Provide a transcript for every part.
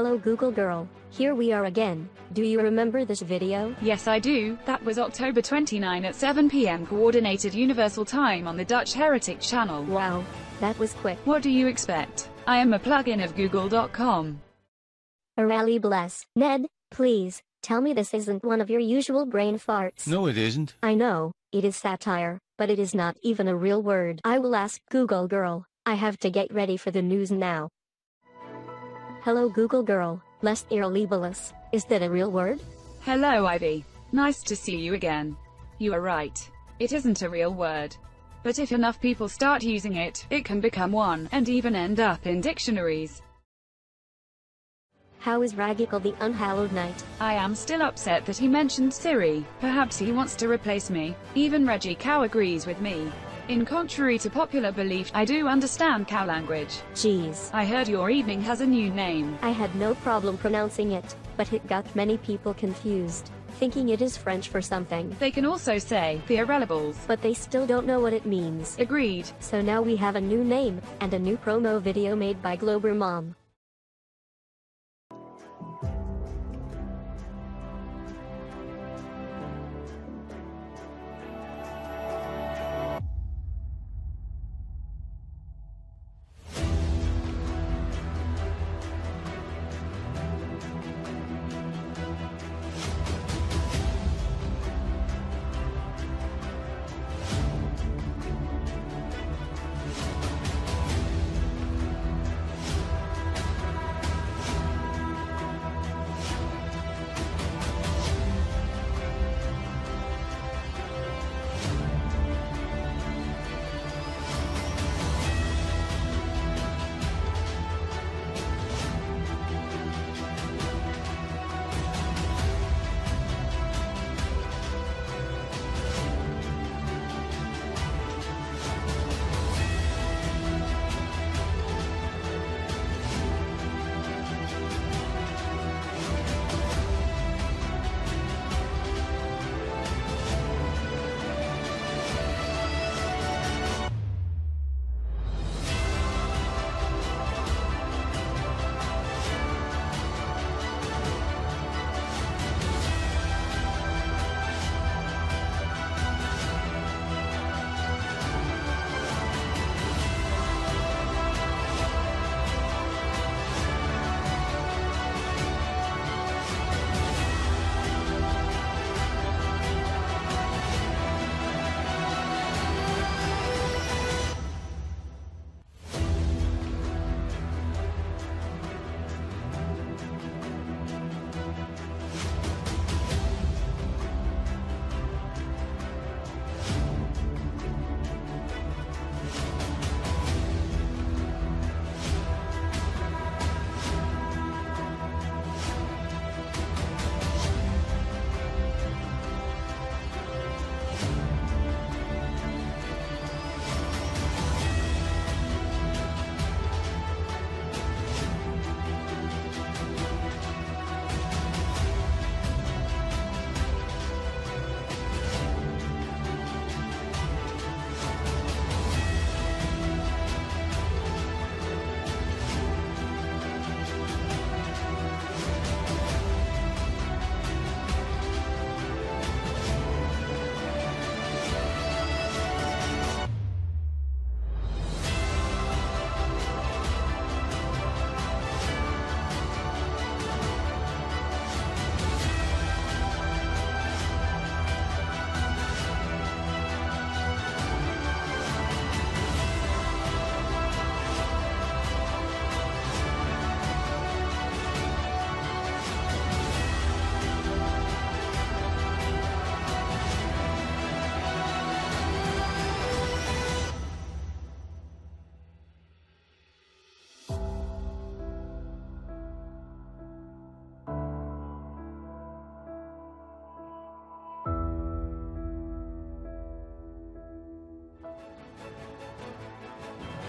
Hello Google girl, here we are again. Do you remember this video? Yes I do, that was October 29 at 7 p.m. Coordinated Universal Time on the Dutch Heretic channel. Wow, that was quick. What do you expect? I am a plugin of Google.com. Rally bless. Ned, please, tell me this isn't one of your usual brain farts. No, it isn't. I know, it is satire, but it is not even a real word. I will ask Google girl. I have to get ready for the news now. Hello Google girl, lest libellus, is that a real word? Hello Ivy. Nice to see you again. You are right. It isn't a real word. But if enough people start using it, it can become one, and even end up in dictionaries. How is Radical the Unhallowed Knight? I am still upset that he mentioned Siri. Perhaps he wants to replace me. Even Reggie Cow agrees with me. In contrary to popular belief, I do understand cow language. Jeez. I heard your evening has a new name. I had no problem pronouncing it, but it got many people confused, thinking it is French for something. They can also say, the Irrelevables. But they still don't know what it means. Agreed. So now we have a new name, and a new promo video made by Glober Mom.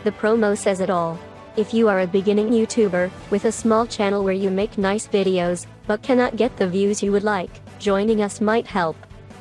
The promo says it all. If you are a beginning YouTuber, with a small channel where you make nice videos, but cannot get the views you would like, joining us might help.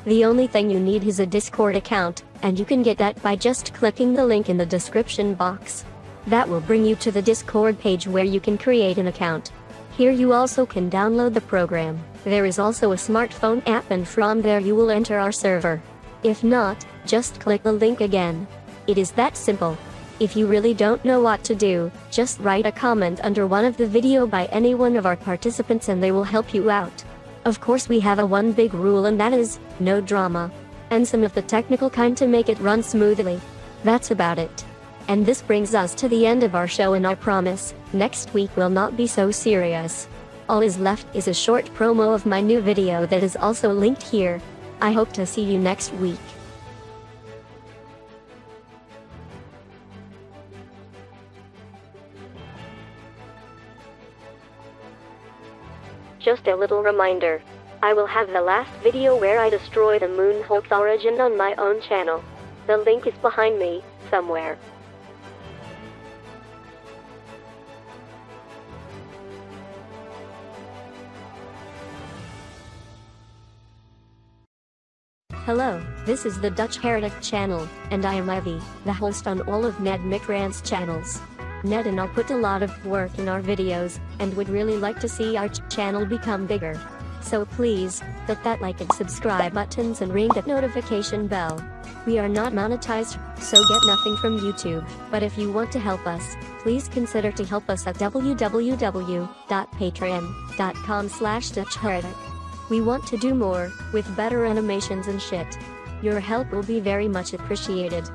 The only thing you need is a Discord account, and you can get that by just clicking the link in the description box. That will bring you to the Discord page where you can create an account. Here you also can download the program. There is also a smartphone app, and from there you will enter our server. If not, just click the link again. It is that simple. If you really don't know what to do, just write a comment under one of the video by any one of our participants and they will help you out. Of course, we have one big rule, and that is, no drama. And some of the technical kind to make it run smoothly. That's about it. And this brings us to the end of our show, and I promise, next week will not be so serious. All is left is a short promo of my new video that is also linked here. I hope to see you next week. Just a little reminder. I will have the last video where I destroy the Moon Hulk's origin on my own channel. The link is behind me, somewhere. Hello, this is the Dutch Heretic channel, and I am Ivy, the host on all of Ned McRan's channels. Ned and I put a lot of work in our videos, and would really like to see our channel become bigger. So please, hit that like and subscribe buttons and ring that notification bell. We are not monetized, so get nothing from YouTube, but if you want to help us, please consider to help us at www.patreon.com/DutchHeretic. We want to do more, with better animations and shit. Your help will be very much appreciated.